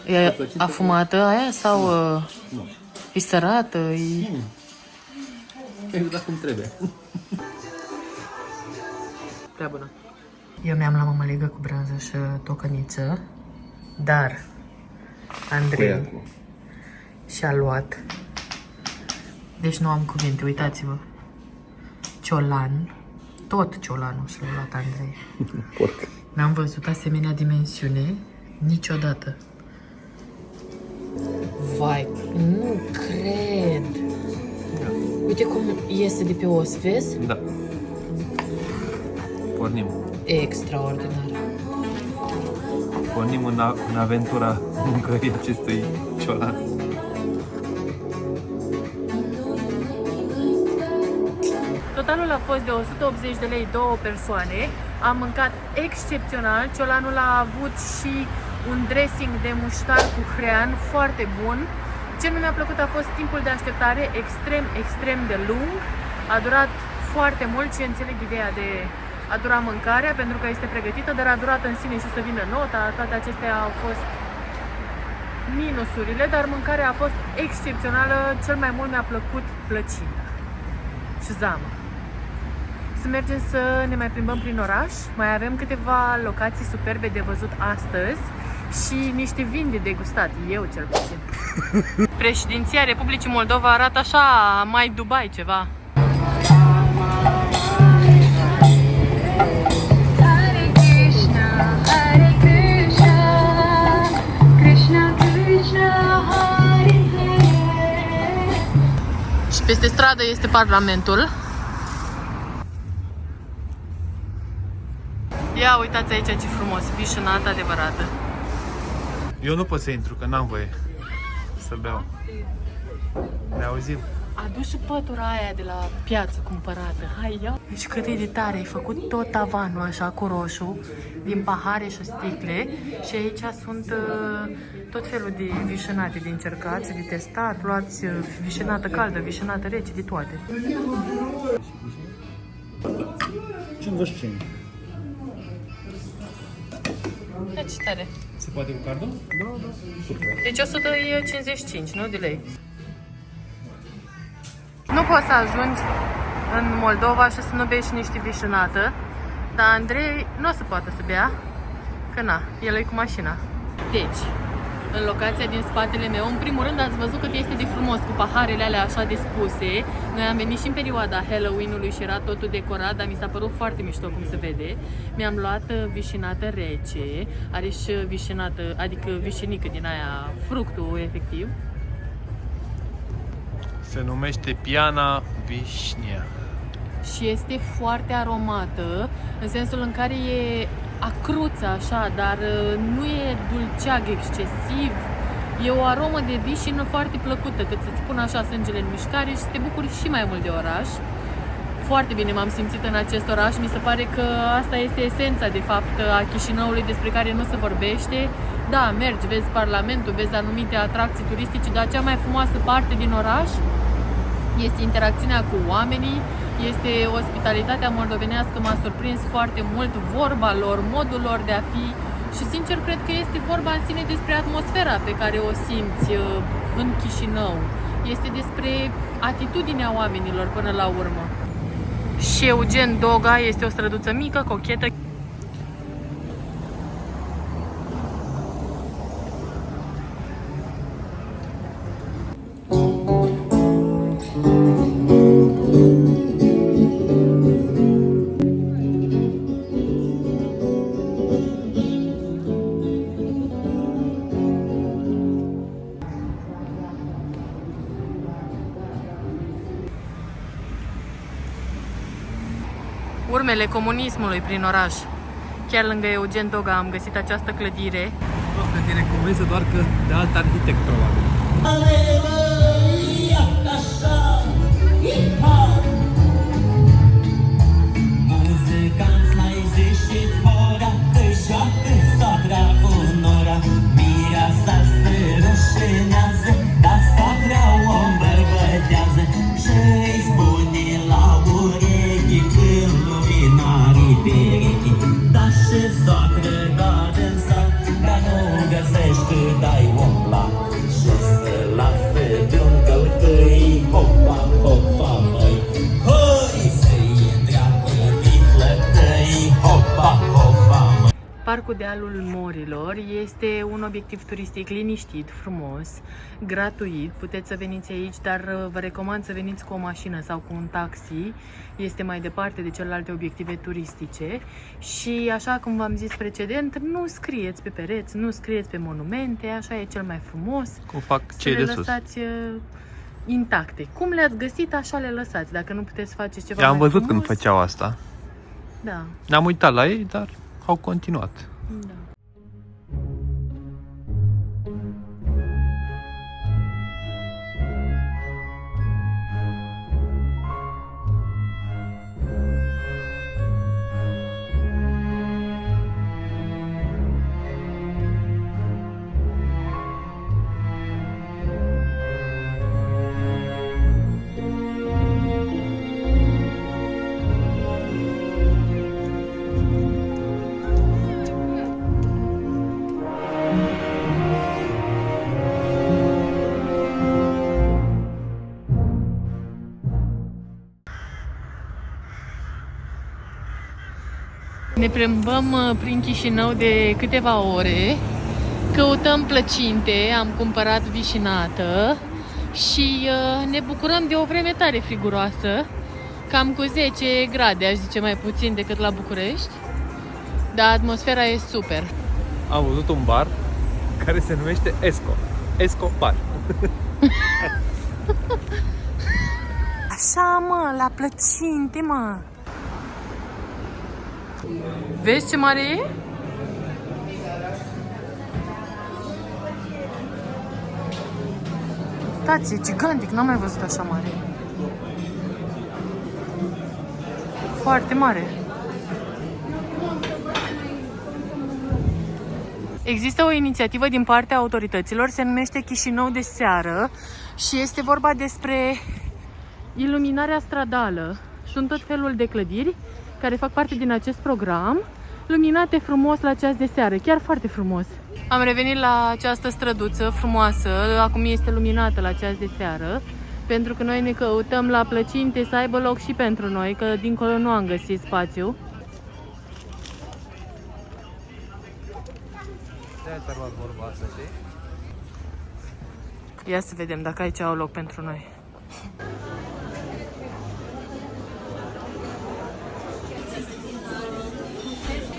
E afumată aia sau Nu. e sărată? E... Exact cum trebuie. Prea bună. Eu mi-am la mămăligă cu brânză și tocăniță, dar Andrei și-a luat, deci nu am cuvinte, uitați-vă, ciolan, tot ciolanul și-l-a luat Andrei. Porc. N-am văzut asemenea dimensiune niciodată. Vai, nu cred! Da. Uite cum iese de pe os, vezi? Da. Pornim. Extraordinar. Pornim în aventura mâncării acestui ciolan. Totalul a fost de 180 de lei, 2 persoane. Am mâncat excepțional. Ciolanul a avut și un dressing de muștar cu hrean foarte bun. Ce nu mi-a plăcut a fost timpul de așteptare extrem de lung. A durat foarte mult și înțeleg ideea de a dura mâncarea pentru că este pregătită, dar a durat în sine și să vină nota. Toate acestea au fost minusurile, dar mâncarea a fost excepțională. Cel mai mult mi-a plăcut plăcinta și zama. Să mergem să ne mai plimbăm prin oraș. Mai avem câteva locații superbe de văzut astăzi și niște vini de degustat, eu cel puțin. Președinția Republicii Moldova arată așa, mai Dubai ceva. Și peste stradă este Parlamentul. Ia uitați aici ce frumos, vișânată adevărată. Eu nu pot să intru, că n-am voie să beau. Ne auzim. Adu și pătura aia de la piață cumpărată. Hai, ia. Deci cât e de tare, ai făcut tot tavanul așa cu roșu, din pahare și sticle. Și aici sunt tot felul de vișânate de încercat și de testat. Luați vișânată caldă, vișânată rece, de toate. 55. Ia ce tare. Se poate cu cardul? Da. Deci 155, nu, de lei. Nu poți să ajungi în Moldova și să nu bei și niște vișânată, dar Andrei nu o să poată să bea, că na, el e cu mașina. Deci, în locația din spatele meu, în primul rând ați văzut cât este de frumos cu paharele alea așa de spuse. Noi am venit și în perioada Halloween-ului și era totul decorat, dar mi s-a părut foarte mișto cum se vede. Mi-am luat vișinată rece, are și vișinată, adică vișinică din aia, fructul efectiv. Se numește Piana Vișnia. Și este foarte aromată, în sensul în care e acruță așa, dar nu e dulceag excesiv. E o aromă de vișină foarte plăcută, cât să-ți pun așa sângele în mișcare și să te bucuri și mai mult de oraș. Foarte bine m-am simțit în acest oraș, mi se pare că asta este esența de fapt a Chișinăului, despre care nu se vorbește. Da, mergi, vezi Parlamentul, vezi anumite atracții turistice, dar cea mai frumoasă parte din oraș este interacțiunea cu oamenii, este ospitalitatea moldovenească, m-a surprins foarte mult, vorba lor, modul lor de a fi și sincer cred că este vorba în sine despre atmosfera pe care o simți în Chișinău. Este despre atitudinea oamenilor până la urmă. Și Eugen Doga este o străduță mică, cochetă. Urmele comunismului prin oraș. Chiar lângă Eugen Doga am găsit această clădire. O clădire comunistă, doar că de alt arhitect, probabil. Parcul Dealul Morilor este un obiectiv turistic liniștit, frumos, gratuit. Puteți să veniți aici, dar vă recomand să veniți cu o mașină sau cu un taxi. Este mai departe de celelalte obiective turistice și, așa cum v-am zis precedent, nu scrieți pe pereți, nu scrieți pe monumente, așa e cel mai frumos. Cum fac cei de sus. Să le lăsați intacte. Cum le-ați găsit, așa le lăsați. Dacă nu puteți face ceva mai am văzut frumos, când făceau asta. Da. Ne-am uitat la ei, dar au continuat. Da. Ne plimbăm prin Chișinău de câteva ore, căutăm plăcinte, am cumpărat vișinată și ne bucurăm de o vreme tare friguroasă, cam cu 10 grade, aș zice mai puțin decât la București, dar atmosfera e super. Am văzut un bar care se numește Esco Bar. Așa mă, la plăcinte mă! Vezi ce mare e? Uitați, e gigantic, n-am mai văzut așa mare. Foarte mare. Există o inițiativă din partea autorităților, se numește Chișinău de seară și este vorba despre iluminarea stradală. Sunt tot felul de clădiri care fac parte din acest program, luminate frumos la ceas de seară, chiar foarte frumos. Am revenit la această străduță frumoasă, acum este luminată la ceas de seară, pentru că noi ne căutăm la plăcinte să aibă loc și pentru noi, că dincolo nu am găsit spațiu. Ia să vedem dacă aici au loc pentru noi.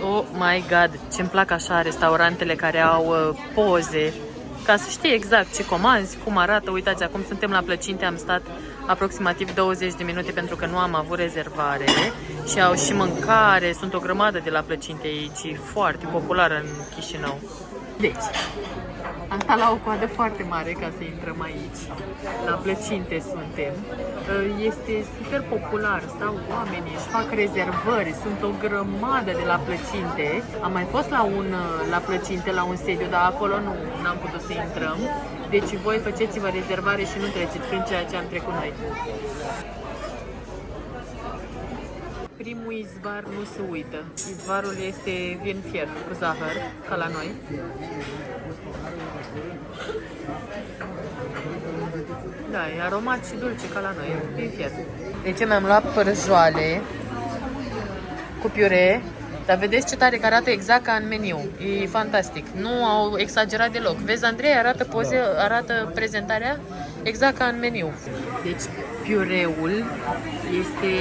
Oh my god, ce-mi plac așa restaurantele care au poze, ca să știi exact ce comanzi, cum arată. Uitați, acum suntem la plăcinte, am stat aproximativ 20 de minute pentru că nu am avut rezervare și au și mâncare, sunt o grămadă de la plăcinte aici, e foarte populară în Chișinău. Deci, am stat la o coadă foarte mare ca să intrăm aici. La plăcinte suntem. Este super popular, stau oamenii, își fac rezervări, sunt o grămadă de la plăcinte. Am mai fost la plăcinte, la un sediu, dar acolo nu am putut să intrăm. Deci voi faceți-vă rezervare și nu treceți prin ceea ce am trecut noi. Primul izvar nu se uită. Izvarul este vin fiert cu zahăr, ca la noi. Da, e aromat și dulce ca la noi, vin fiert. Deci mi-am luat părjoale cu piure, dar vedeți ce tare, că arată exact ca în meniu. E fantastic. Nu au exagerat deloc. Vezi, Andrei, arată poze, arată prezentarea exact ca în meniu. Deci piureul este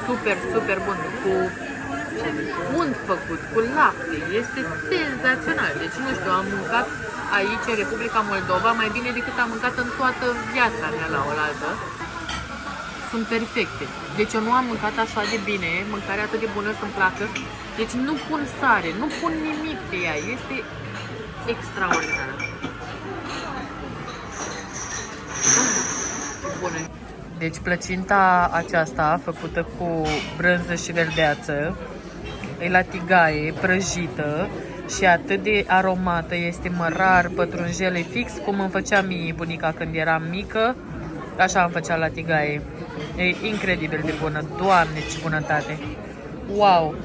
super, super bun, cu unt făcut, cu lapte, este senzațional. Deci nu știu, am mâncat aici, în Republica Moldova, mai bine decât am mâncat în toată viața mea la oaltă. Sunt perfecte. Deci eu nu am mâncat așa de bine, mâncarea atât de bună să-mi placă. Deci nu pun sare, nu pun nimic pe ea, este extraordinară. Bună. Deci plăcinta aceasta, făcută cu brânză și verdeață, e la tigaie, prăjită și atât de aromată, este mărar, pătrunjel, e fix cum îmi făcea mie bunica când eram mică, așa îmi făcea la tigaie. E incredibil de bună, Doamne, ce bunătate! Wow!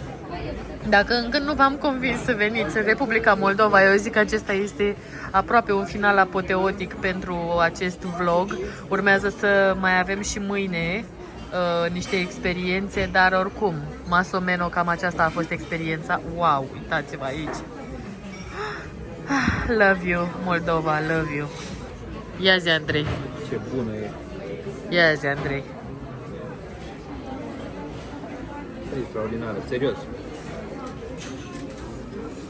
Dacă încă nu v-am convins să veniți în Republica Moldova, eu zic că acesta este aproape un final apoteotic pentru acest vlog. Urmează să mai avem și mâine niște experiențe, dar oricum, masomeno, cam aceasta a fost experiența. Wow, uitați-vă aici! Love you, Moldova, love you! Ia zi, Andrei! Ce bună e! Ia zi, Andrei! Extraordinară, serios!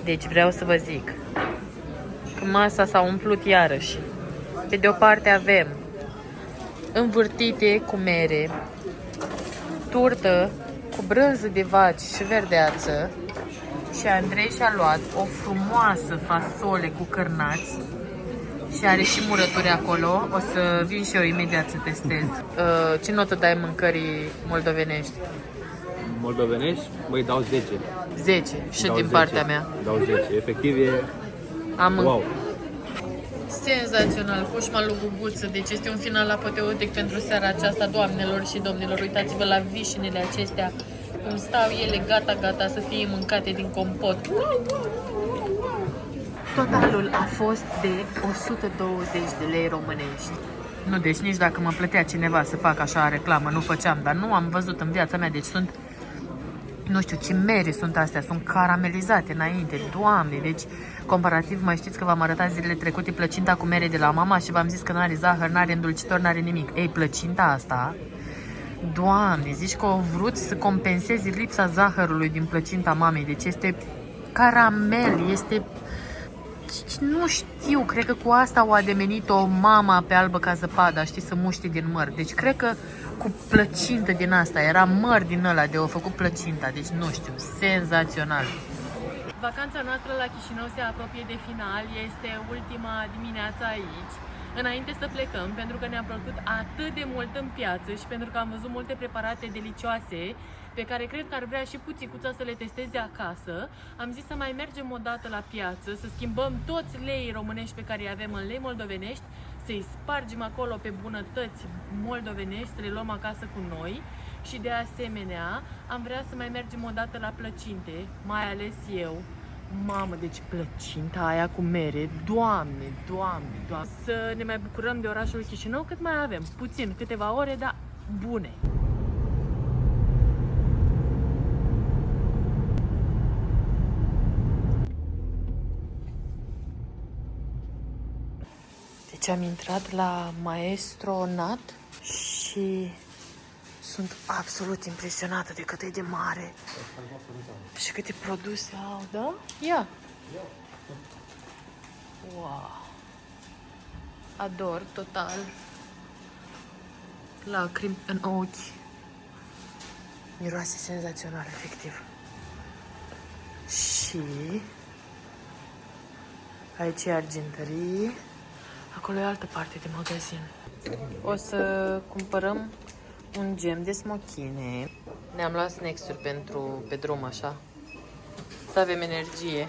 Deci vreau să vă zic că masa s-a umplut iarăși. Pe de o parte avem învârtite cu mere, turtă cu brânză de vaci și verdeață și Andrei și-a luat o frumoasă fasole cu cârnați și are și murături acolo. O să vin și eu imediat să testez. Ce notă dai mâncării moldovenești? Moldovenești, băi, dau 10. 10 și Dau din 10. partea mea. Dau 10. Efectiv e wow. Senzațional, cușma lui Guguță. Deci este un final apoteotic pentru seara aceasta, doamnelor și domnilor. Uitați-vă la vișinele acestea, cum stau ele gata să fie mâncate din compot. Totalul a fost de 120 de lei românești. Nu, deci nici dacă mă plătea cineva să fac așa reclamă, nu făceam, dar nu am văzut în viața mea. Deci sunt, nu știu ce mere sunt astea, sunt caramelizate înainte, Doamne, deci comparativ, mai știți că v-am arătat zilele trecute plăcinta cu mere de la mama și v-am zis că nu are zahăr, nu are îndulcitor, nu are nimic. Ei, plăcinta asta, Doamne, zici că au vrut să compenseze lipsa zahărului din plăcinta mamei, deci este caramel, este... Nu știu, cred că cu asta au ademenit o mama pe albă ca zăpada, știi, să muște din măr. Deci cred că cu plăcintă din asta, era măr din ăla de o făcut plăcinta, deci nu știu, senzațional. Vacanța noastră la Chișinău se apropie de final, este ultima dimineață aici. Înainte să plecăm, pentru că ne-a plăcut atât de mult în piață și pentru că am văzut multe preparate delicioase pe care cred că ar vrea și puțicuța să le testeze acasă, am zis să mai mergem o dată la piață, să schimbăm toți leii românești pe care îi avem în lei moldovenești, să-i spargem acolo pe bunătăți moldovenești, să le luăm acasă cu noi și de asemenea am vrea să mai mergem o dată la plăcinte, mai ales eu. Mamă, deci plăcinta aia cu mere, Doamne, Doamne, Doamne. Să ne mai bucurăm de orașul Chișinău cât mai avem, puțin, câteva ore, dar bune. Deci am intrat la Maestro Nat și sunt absolut impresionată de cât e de mare și câte produse au, da? Ia! Wow. Ador total. Lacrimi în ochi. Miroase senzațional, efectiv. Și aici e argintărie. Acolo e altă parte de magazin. O să cumpărăm un gem de smochine. Ne-am luat snacks-uri pe drum, așa. Să avem energie.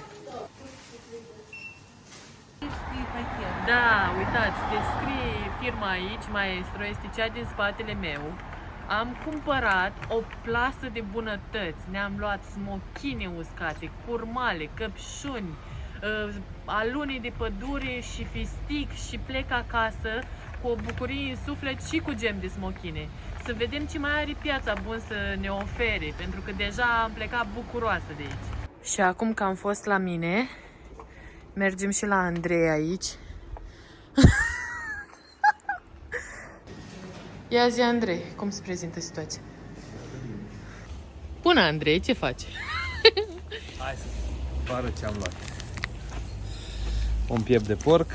Da, uitați, descrie firma aici, Maestro, este cea din spatele meu. Am cumpărat o plasă de bunătăți. Ne-am luat smochine uscate, curmale, căpșuni, alune de pădure și fistic și plec acasă cu o bucurie în suflet și cu gem de smochine. Să vedem ce mai are piața bun să ne ofere, pentru că deja am plecat bucuroasă de aici. Și acum că am fost la mine, mergem și la Andrei aici. Ia zi, Andrei, cum se prezintă situația? Bună, Andrei, ce faci? Hai să pară ce am luat. Un piept de porc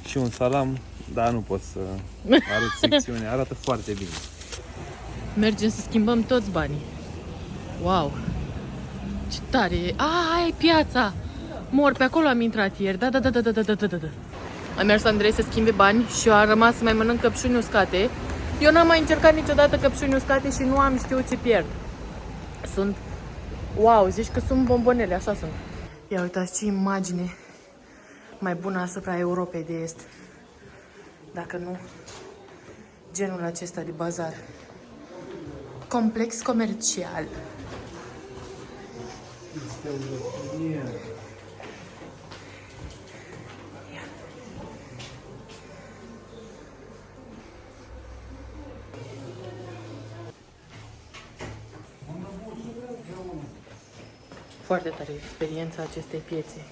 și un salam, dar nu pot să arăt secțiunea, arată foarte bine. Mergem să schimbăm toți banii. Wow! Ce tare e! Ai piața! Mor, pe acolo am intrat ieri. Da. A mers Andrei să schimbe bani și eu am rămas să mai mănânc căpșuni uscate. Eu n-am mai încercat niciodată căpșuni uscate și nu am știut ce pierd. Sunt... Wow, zici că sunt bombonele, așa sunt. Ia uitați ce imagine mai bună asupra Europei de Est. Dacă nu, genul acesta de bazar. Complex comercial. Foarte tare experiența acestei piețe.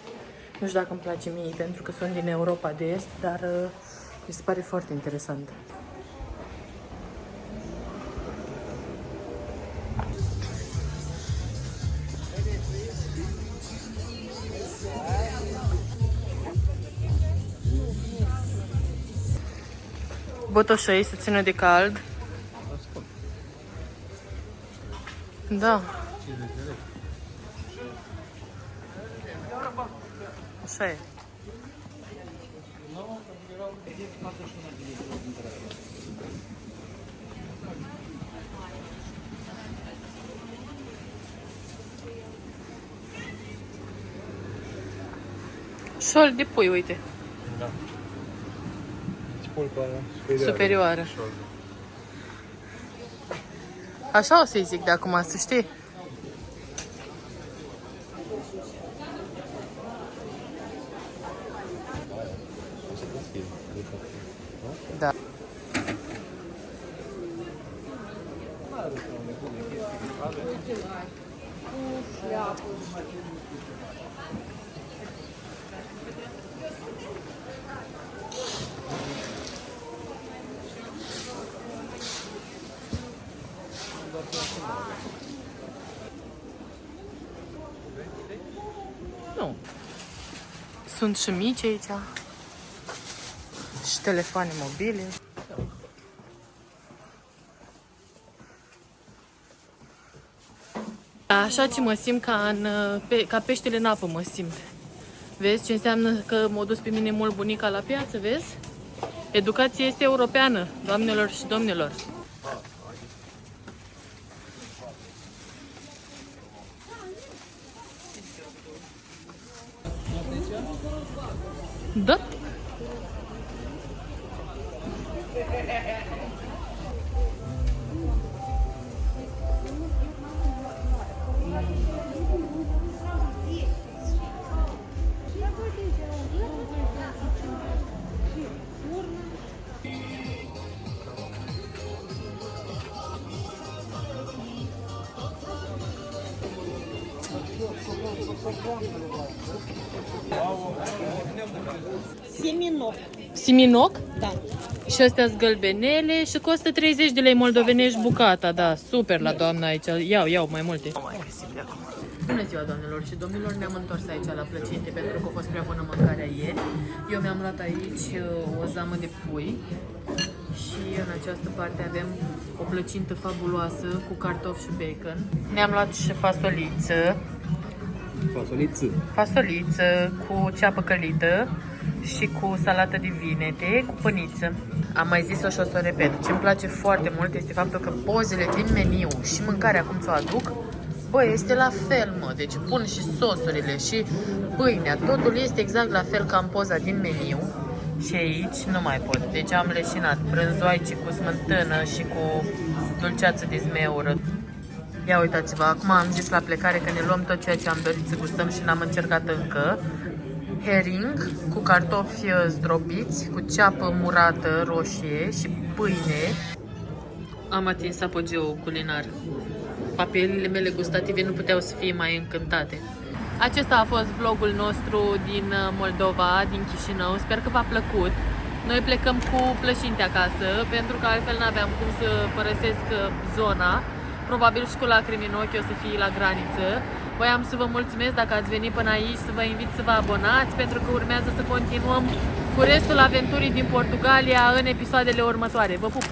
Nu știu dacă îmi place mie, pentru că sunt din Europa de Est, dar mi se pare foarte interesant. Botoșei se țină de cald. Da. Așa e. Șol de pui, uite. Da. Pulpa Superioară. Așa o să-i zic de acum, să știi. Da. Nu. Sunt și mici aici. Și telefoane mobile. Așa ce mă simt ca peștele în apă mă simt. Vezi ce înseamnă că m-a dus pe mine mult bunica la piață, vezi? Educația este europeană, doamnelor și domnilor. Da? Seminoc. Siminoc? Da. Și astea-s gălbenele și costă 30 de lei moldovenești bucata, da, super la doamna aici. Iau mai multe. Nu mai găsim de acum. Bună ziua, doamnelor și domnilor, ne-am întors aici la plăcinte pentru că a fost prea bună mâncarea ieri. Eu mi-am luat aici o zamă de pui și în această parte avem o plăcintă fabuloasă cu cartofi și bacon. Ne-am luat și fasoliță cu ceapă călită și cu salată de vinete, cu pâniță. Am mai zis-o și o să o repet. Ce-mi place foarte mult este faptul că pozele din meniu și mâncarea cum ți-o aduc, bă, este la fel, mă. Deci pun și sosurile și pâinea. Totul este exact la fel ca în poza din meniu. Și aici nu mai pot. Deci am leșinat brânzoaici cu smântână și cu dulceață de zmeură. Ia uitați-vă, acum am zis la plecare că ne luăm tot ceea ce am dorit să gustăm și n-am încercat încă. Herring cu cartofi zdrobiți, cu ceapă murată roșie și pâine. Am atins apogeul culinar. Papilele mele gustative nu puteau să fie mai încântate. Acesta a fost vlogul nostru din Moldova, din Chișinău. Sper că v-a plăcut. Noi plecăm cu plăcinte acasă, pentru că altfel n-aveam cum să părăsesc zona. Probabil și cu lacrimi în ochi o să fie la graniță. Voiam să vă mulțumesc dacă ați venit până aici, să vă invit să vă abonați, pentru că urmează să continuăm cu restul aventurii din Portugalia în episoadele următoare. Vă pup!